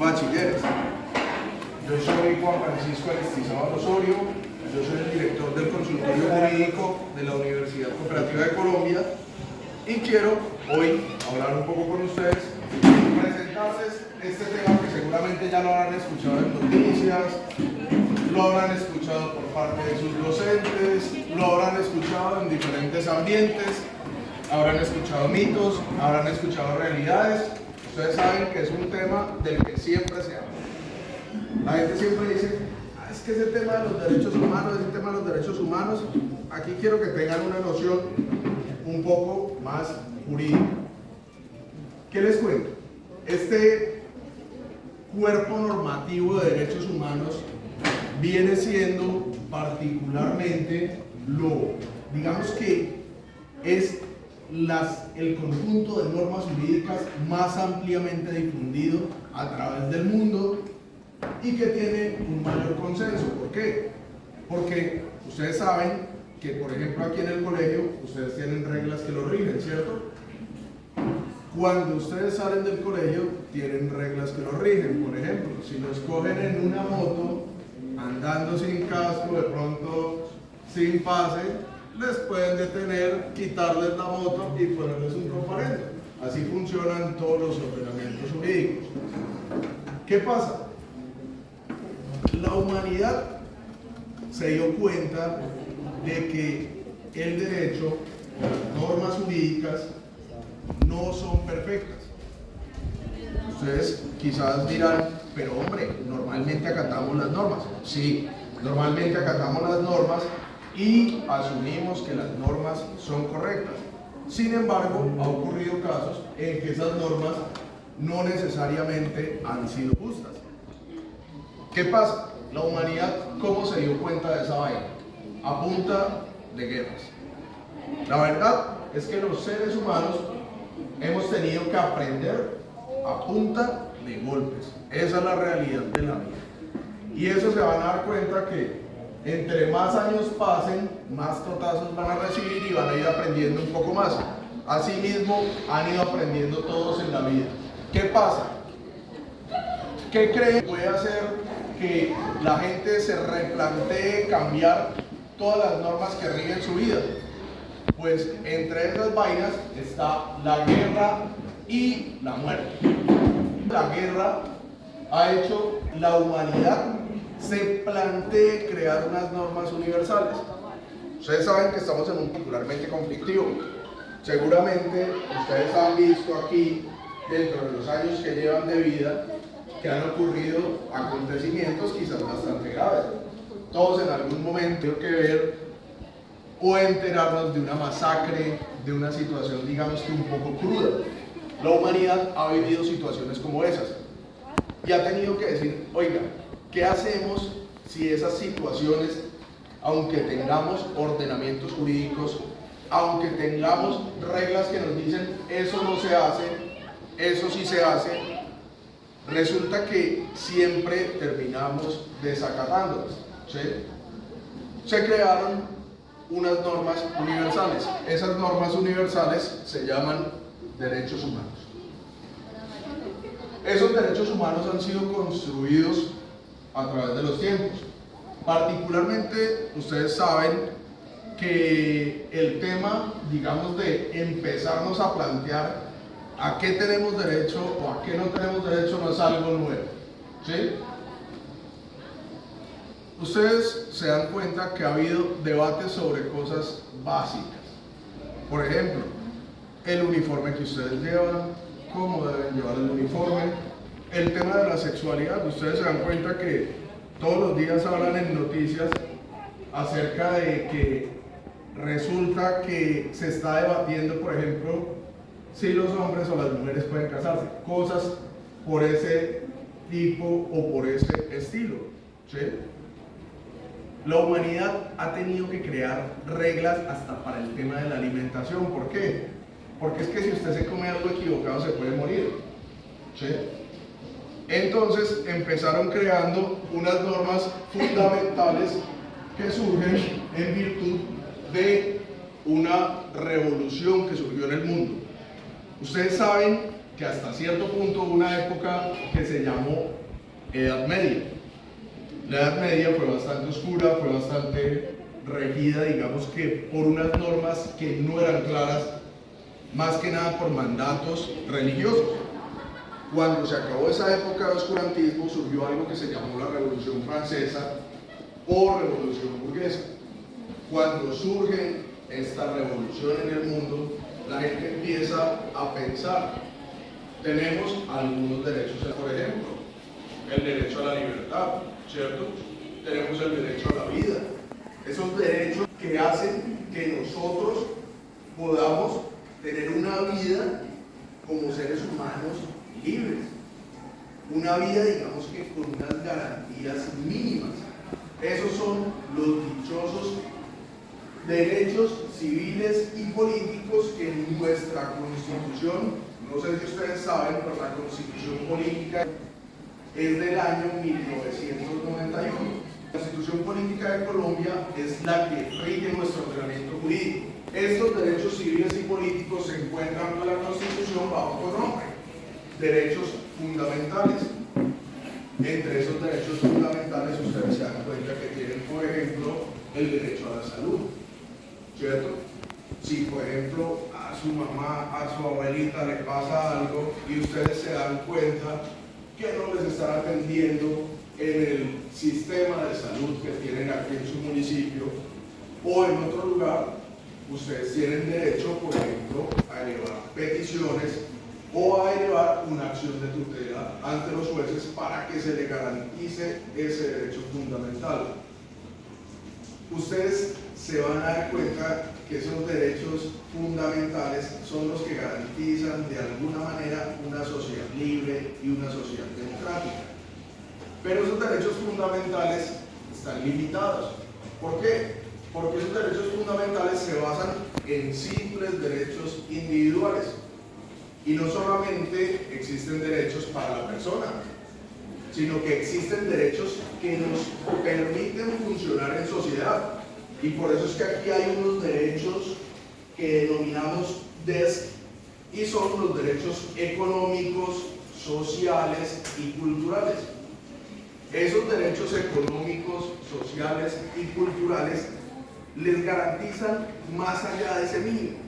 bachilleres. Yo soy Juan Francisco Aristizábal Osorio, yo soy el director del consultorio jurídico de la Universidad Cooperativa de Colombia y quiero hoy hablar un poco con ustedes, presentarles este tema que seguramente ya lo habrán escuchado en noticias, lo habrán escuchado por parte de sus docentes, lo habrán escuchado en diferentes ambientes, habrán escuchado mitos, habrán escuchado realidades. Ustedes saben que es un tema del que siempre se habla. La gente siempre dice, es que ese tema de los derechos humanos, ese tema de los derechos humanos, aquí quiero que tengan una noción un poco más jurídica. ¿Qué les cuento? Este cuerpo normativo de derechos humanos viene siendo particularmente digamos que es el conjunto de normas jurídicas más ampliamente difundido a través del mundo y que tiene un mayor consenso. ¿Por qué? Porque ustedes saben que, por ejemplo, aquí en el colegio ustedes tienen reglas que lo rigen, ¿cierto? Cuando ustedes salen del colegio tienen reglas que lo rigen. Por ejemplo, si los cogen en una moto andando sin casco, de pronto sin pase, les pueden detener, quitarles la moto y ponerles un comparendo. Así funcionan todos los ordenamientos jurídicos. ¿Qué pasa? La humanidad se dio cuenta de que el derecho, las normas jurídicas, no son perfectas. Ustedes quizás dirán, pero hombre, normalmente acatamos las normas. Sí, normalmente acatamos las normas y asumimos que las normas son correctas. Sin embargo, ha ocurrido casos en que esas normas no necesariamente han sido justas. ¿Qué pasa? La humanidad, ¿cómo se dio cuenta de esa vaina? A punta de guerras. La verdad es que los seres humanos hemos tenido que aprender a punta de golpes. Esa es la realidad de la vida. Y eso se van a dar cuenta que entre más años pasen, más totazos van a recibir y van a ir aprendiendo un poco más. Asimismo, han ido aprendiendo todos en la vida. ¿Qué pasa? ¿Qué creen que puede hacer que la gente se replantee cambiar todas las normas que rigen su vida? Pues entre esas vainas está la guerra y la muerte. La guerra ha hecho la humanidad se plantee crear unas normas universales. Ustedes saben que estamos en un particularmente conflictivo. Seguramente ustedes han visto aquí, dentro de los años que llevan de vida, que han ocurrido acontecimientos quizás bastante graves. Todos en algún momento tienen que ver o enterarnos de una masacre, de una situación, digamos que un poco cruda. La humanidad ha vivido situaciones como esas y ha tenido que decir, oiga, ¿qué hacemos si esas situaciones, aunque tengamos ordenamientos jurídicos, aunque tengamos reglas que nos dicen eso no se hace, eso sí se hace, resulta que siempre terminamos desacatándolas? ¿Sí? Se crearon unas normas universales. Esas normas universales se llaman derechos humanos. Esos derechos humanos han sido construidos a través de los tiempos. Particularmente, ustedes saben que el tema, digamos, de empezarnos a plantear a qué tenemos derecho o a qué no tenemos derecho no es algo nuevo, ¿sí? Ustedes se dan cuenta que ha habido debates sobre cosas básicas. Por ejemplo, el uniforme que ustedes llevan, cómo deben llevar el uniforme, el tema de la sexualidad. Ustedes se dan cuenta que todos los días hablan en noticias acerca de que resulta que se está debatiendo, por ejemplo, si los hombres o las mujeres pueden casarse, cosas por ese tipo o por ese estilo, ¿sí? La humanidad ha tenido que crear reglas hasta para el tema de la alimentación. ¿Por qué? Porque es que si usted se come algo equivocado se puede morir, ¿sí? Entonces empezaron creando unas normas fundamentales que surgen en virtud de una revolución que surgió en el mundo. Ustedes saben que que hasta cierto punto hubo una época que se llamó Edad Media. La Edad Media fue bastante oscura, fue bastante regida, digamos que por unas normas que no eran claras, más que nada por mandatos religiosos. Cuando se acabó esa época de oscurantismo, surgió algo que se llamó la Revolución Francesa o Revolución Burguesa. Cuando surge esta revolución en el mundo, la gente empieza a pensar, tenemos algunos derechos, por ejemplo, el derecho a la libertad, ¿cierto? Tenemos el derecho a la vida. Esos derechos que hacen que nosotros podamos tener una vida como seres humanos libres. Una vida, digamos que con unas garantías mínimas. Esos son los dichosos derechos civiles y políticos que en nuestra Constitución, no sé si ustedes saben, pero la Constitución política es del año 1991. La Constitución Política de Colombia es la que rige nuestro ordenamiento jurídico. Estos derechos civiles y políticos se encuentran en la Constitución bajo otro nombre: derechos fundamentales. Entre esos derechos fundamentales ustedes se dan cuenta que tienen, por ejemplo, el derecho a la salud, ¿cierto? Si, por ejemplo, a su mamá, a su abuelita le pasa algo y ustedes se dan cuenta que no les están atendiendo en el sistema de salud que tienen aquí en su municipio o en otro lugar, ustedes tienen derecho, por ejemplo, a elevar peticiones o a elevar una acción de tutela ante los jueces para que se le garantice ese derecho fundamental. Ustedes se van a dar cuenta que esos derechos fundamentales son los que garantizan de alguna manera una sociedad libre y una sociedad democrática. Pero esos derechos fundamentales están limitados. ¿Por qué? Porque esos derechos fundamentales se basan en simples derechos individuales. Y no solamente existen derechos para la persona, sino que existen derechos que nos permiten funcionar en sociedad. Y por eso es que aquí hay unos derechos que denominamos DESC y son los derechos económicos, sociales y culturales. Esos derechos económicos, sociales y culturales les garantizan más allá de ese mínimo,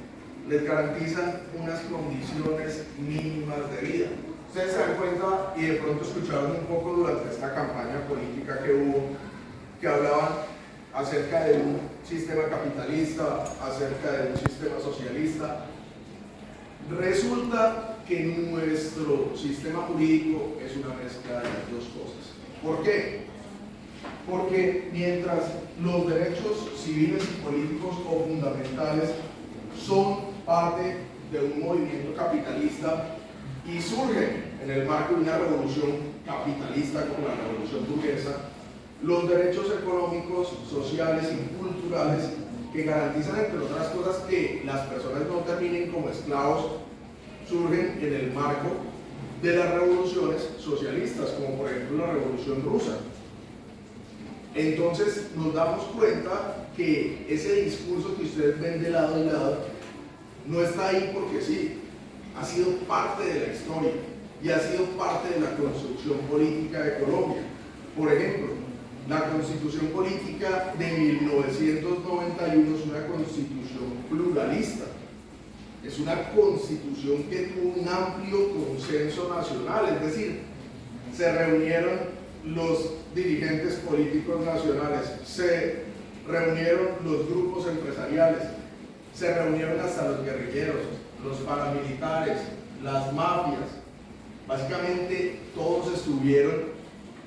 les garantizan unas condiciones mínimas de vida. Ustedes se dan cuenta y de pronto escucharon un poco durante esta campaña política que hubo, que hablaban acerca de un sistema capitalista, acerca de un sistema socialista. Resulta que nuestro sistema jurídico es una mezcla de las dos cosas. ¿Por qué? Porque mientras los derechos civiles y políticos o fundamentales son parte de un movimiento capitalista y surgen en el marco de una revolución capitalista como la revolución burguesa, los derechos económicos, sociales y culturales que garantizan, entre otras cosas, que las personas no terminen como esclavos, surgen en el marco de las revoluciones socialistas, como por ejemplo la Revolución Rusa. Entonces nos damos cuenta que ese discurso que ustedes ven de lado y lado no está ahí porque sí, ha sido parte de la historia y ha sido parte de la construcción política de Colombia. Por ejemplo, la Constitución Política de 1991 es una constitución pluralista. Es una constitución que tuvo un amplio consenso nacional, es decir, se reunieron los dirigentes políticos nacionales, se reunieron los grupos empresariales, se reunieron hasta los guerrilleros, los paramilitares, las mafias. Básicamente todos estuvieron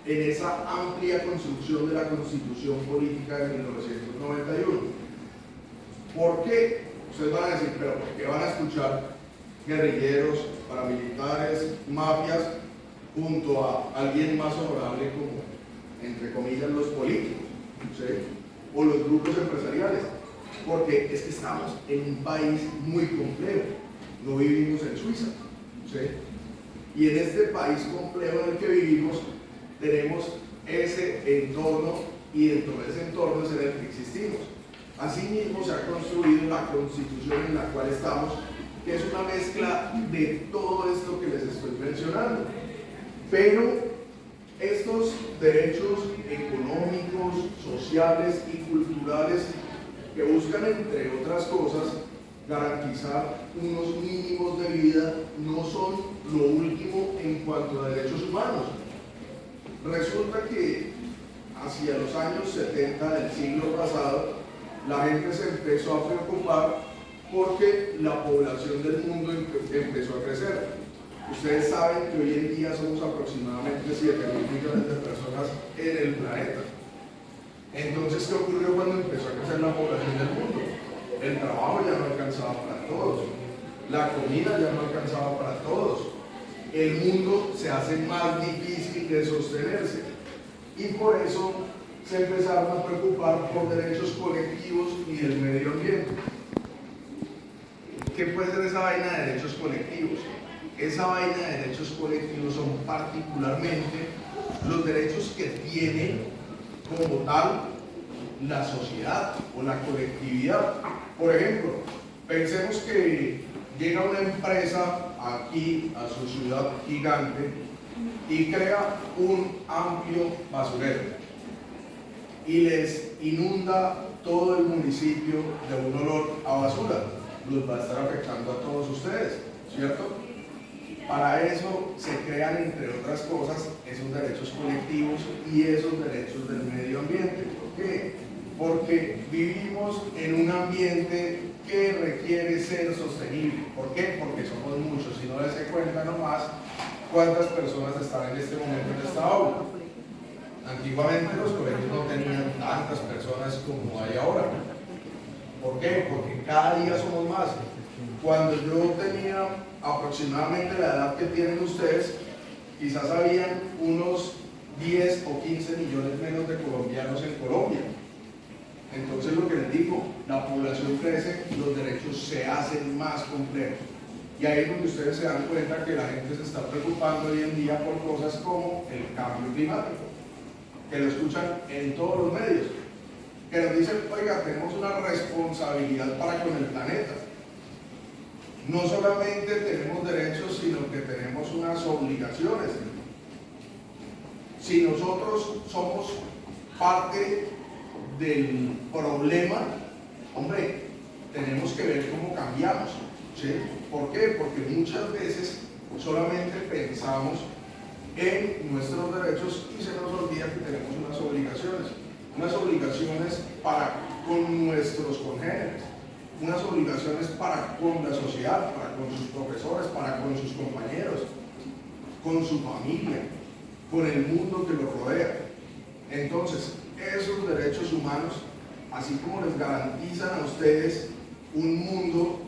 en esa amplia construcción de la Constitución Política de 1991. ¿Por qué? Ustedes van a decir, pero ¿por qué van a escuchar guerrilleros, paramilitares, mafias, junto a alguien más honorable como, entre comillas, los políticos, ¿sí? O los grupos empresariales? Porque es que estamos en un país muy complejo, no vivimos en Suiza, ¿sí? Y en este país complejo en el que vivimos tenemos ese entorno y dentro de ese entorno es en el que existimos. Asimismo se ha construido la constitución en la cual estamos, que es una mezcla de todo esto que les estoy mencionando. Pero estos derechos económicos, sociales y culturales que buscan, entre otras cosas, garantizar unos mínimos de vida, no son lo último en cuanto a derechos humanos. Resulta que hacia los años 70 del siglo pasado, la gente se empezó a preocupar porque la población del mundo empezó a crecer. Ustedes saben que hoy en día somos aproximadamente 7.000 millones de personas en el planeta. Entonces, ¿qué ocurrió cuando empezó a crecer la población del mundo? El trabajo ya no alcanzaba para todos, la comida ya no alcanzaba para todos, el mundo se hace más difícil de sostenerse y por eso se empezaron a preocupar por derechos colectivos y el medio ambiente. ¿Qué puede ser esa vaina de derechos colectivos? Esa vaina de derechos colectivos son particularmente los derechos que tiene como tal la sociedad o la colectividad. Por ejemplo, pensemos que llega una empresa aquí a su ciudad gigante y crea un amplio basurero y les inunda todo el municipio de un olor a basura. Los va a estar afectando a todos ustedes, ¿cierto? Para eso se crean, entre otras cosas, esos derechos colectivos y esos derechos del medio ambiente. ¿Por qué? Porque vivimos en un ambiente que requiere ser sostenible. ¿Por qué? Porque somos muchos. Si no se cuenta nomás cuántas personas están en este momento en esta aula. Antiguamente los colegios no tenían tantas personas como hay ahora. ¿Por qué? Porque cada día somos más. Cuando yo tenía aproximadamente la edad que tienen ustedes, quizás habían unos 10 o 15 millones menos de colombianos en Colombia. Entonces, lo que les digo, la población crece, los derechos se hacen más complejos. Y ahí es donde ustedes se dan cuenta que la gente se está preocupando hoy en día por cosas como el cambio climático, que lo escuchan en todos los medios, que nos dicen, oiga, tenemos una responsabilidad para con el planeta. No solamente tenemos derechos, sino que tenemos unas obligaciones. Si nosotros somos parte del problema, hombre, tenemos que ver cómo cambiamos, ¿sí? ¿Por qué? Porque muchas veces solamente pensamos en nuestros derechos y se nos olvida que tenemos unas obligaciones para con nuestros congéneres, unas obligaciones para con la sociedad, para con sus profesores, para con sus compañeros, con su familia, con el mundo que los rodea. Entonces, esos derechos humanos, así como les garantizan a ustedes un mundo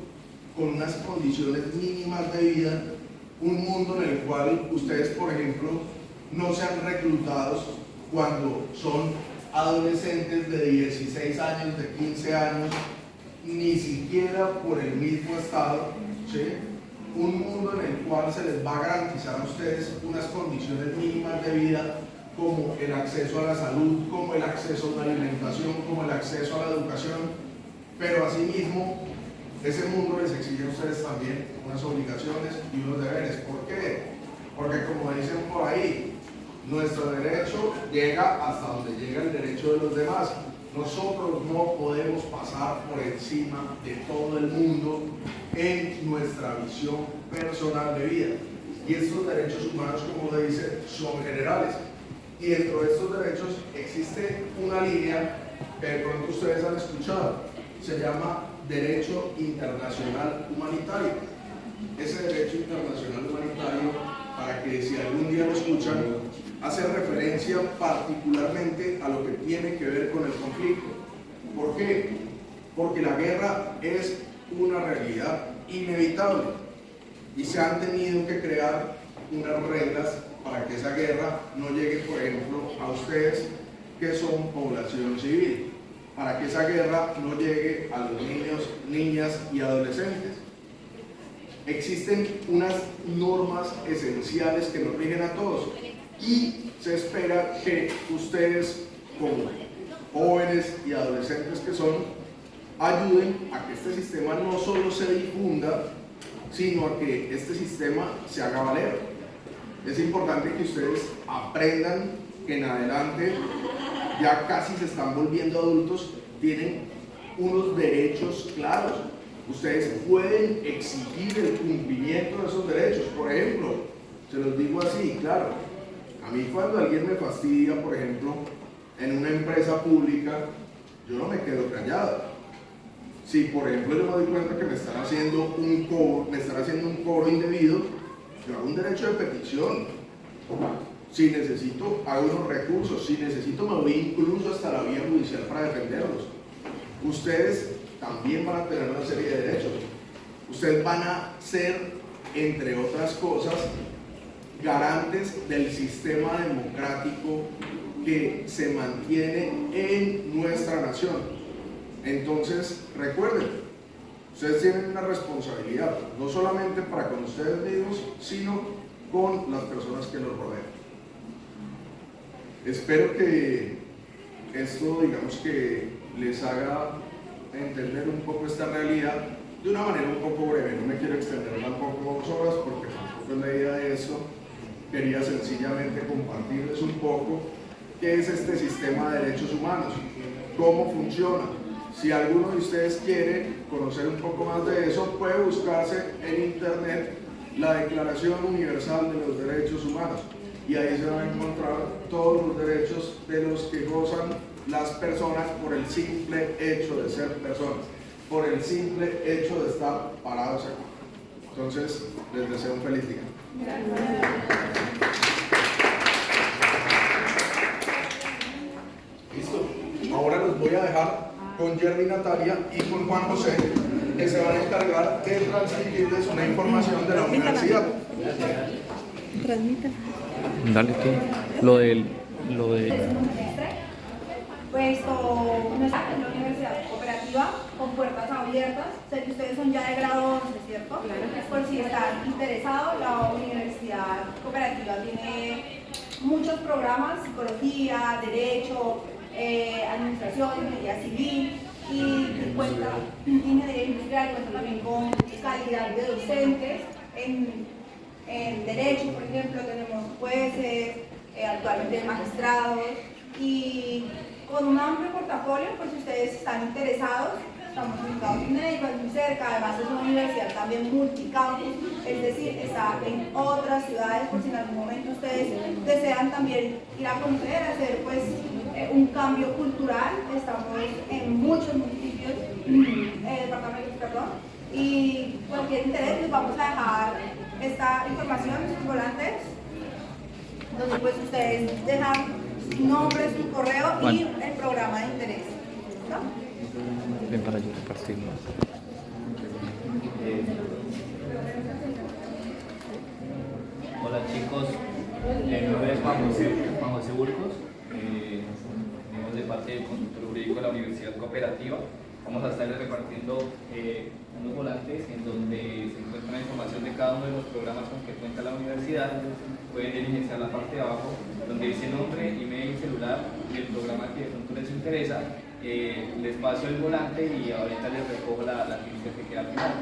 con unas condiciones mínimas de vida, un mundo en el cual ustedes, por ejemplo, no sean reclutados cuando son adolescentes de 16 años, de 15 años, ni siquiera por el mismo Estado, ¿sí? Un mundo en el cual se les va a garantizar a ustedes unas condiciones mínimas de vida, como el acceso a la salud, como el acceso a una alimentación, como el acceso a la educación, pero asimismo ese mundo les exige a ustedes también unas obligaciones y unos deberes. ¿Por qué? Porque, como dicen por ahí, nuestro derecho llega hasta donde llega el derecho de los demás. Nosotros no podemos pasar por encima de todo el mundo en nuestra visión personal de vida. Y estos derechos humanos, como le dice, son generales. Y dentro de estos derechos existe una línea que de pronto ustedes han escuchado. Se llama Derecho Internacional Humanitario. Ese Derecho Internacional Humanitario, para que si algún día lo escuchan, hace referencia particularmente a lo que tiene que ver con el conflicto. ¿Por qué? Porque la guerra es una realidad inevitable y se han tenido que crear unas reglas para que esa guerra no llegue, por ejemplo, a ustedes que son población civil, para que esa guerra no llegue a los niños, niñas y adolescentes. Existen unas normas esenciales que nos rigen a todos y se espera que ustedes, como jóvenes y adolescentes que son, ayuden a que este sistema no solo se difunda, sino a que este sistema se haga valer. Es importante que ustedes aprendan que en adelante, ya casi se están volviendo adultos, tienen unos derechos claros. Ustedes pueden exigir el cumplimiento de esos derechos. Por ejemplo, se los digo así, claro, a mí cuando alguien me fastidia, por ejemplo, en una empresa pública, yo no me quedo callado. Si por ejemplo yo me doy cuenta que me están haciendo un cobro indebido, yo hago un derecho de petición. Si necesito, hago unos recursos. Si necesito, me voy incluso hasta la vía judicial para defenderlos. Ustedes también van a tener una serie de derechos. Ustedes van a ser, entre otras cosas, garantes del sistema democrático que se mantiene en nuestra nación. Entonces, recuerden, ustedes tienen una responsabilidad, no solamente para con ustedes mismos, sino con las personas que los rodean. Espero que esto, digamos, que les haga entender un poco esta realidad de una manera un poco breve. No me quiero extender tampoco 2 horas porque tampoco es la idea de esto. Quería sencillamente compartirles un poco qué es este sistema de derechos humanos, cómo funciona. Si alguno de ustedes quiere conocer un poco más de eso, puede buscarse en internet la Declaración Universal de los Derechos Humanos y ahí se van a encontrar todos los derechos de los que gozan las personas por el simple hecho de ser personas, por el simple hecho de estar parados aquí. Entonces, les deseo un feliz día. Listo. Ahora los voy a dejar con Jerry Natalia y con Juan José, que se van a encargar de transmitirles una información de la universidad. Transmita. Dale tú. Lo de Puesto en la universidad cooperativa con puertas abiertas. Sé que ustedes son ya de grado 11, ¿cierto? Por si están interesados, la universidad cooperativa tiene muchos programas: psicología, derecho, administración, ingeniería civil, y cuenta ingeniería industrial, cuenta también con calidad de docentes. En derecho, por ejemplo, tenemos jueces, actualmente magistrados, y con un amplio portafolio, pues si ustedes están interesados. Estamos ubicados en Neiva, muy cerca. Además es una universidad también multicampus, es decir, está en otras ciudades por si en algún momento ustedes desean también ir a conocer, hacer pues un cambio cultural. Estamos en muchos municipios, departamentos, perdón, y cualquier interés les vamos a dejar esta información en sus volantes, donde pues ustedes dejan su nombre, su correo y el programa de interés, ¿no? ven para yo compartirlo. Hola chicos, mi nombre es Juan José Burgos, venimos de parte del consultor jurídico de la Universidad Cooperativa. Vamos a estarles repartiendo unos volantes en donde se encuentra la información de cada uno de los programas con que cuenta la universidad. Pueden dirigirse a la parte de abajo donde dice nombre, email, celular y el programa que de pronto les interesa. Les paso el volante y ahorita les recojo la lista que queda al final.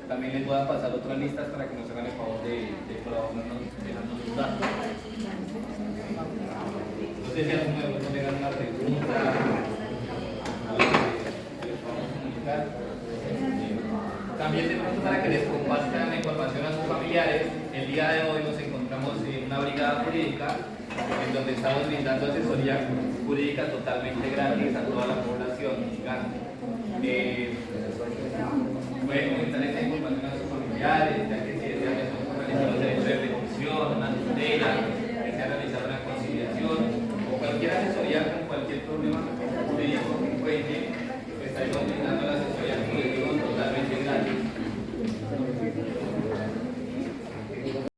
También les voy a pasar otras listas para que nos hagan el favor de colaborarnos dejando sus datos. No sé si alguno de vosotros tengan una pregunta, les podamos comunicar. También de pronto para que les compartan la información a sus familiares, el día de hoy nos encontramos en una brigada jurídica en donde estamos brindando asesoría jurídica totalmente gratis a toda la población mexicana. Pueden comentar esta información a sus familiares, ya que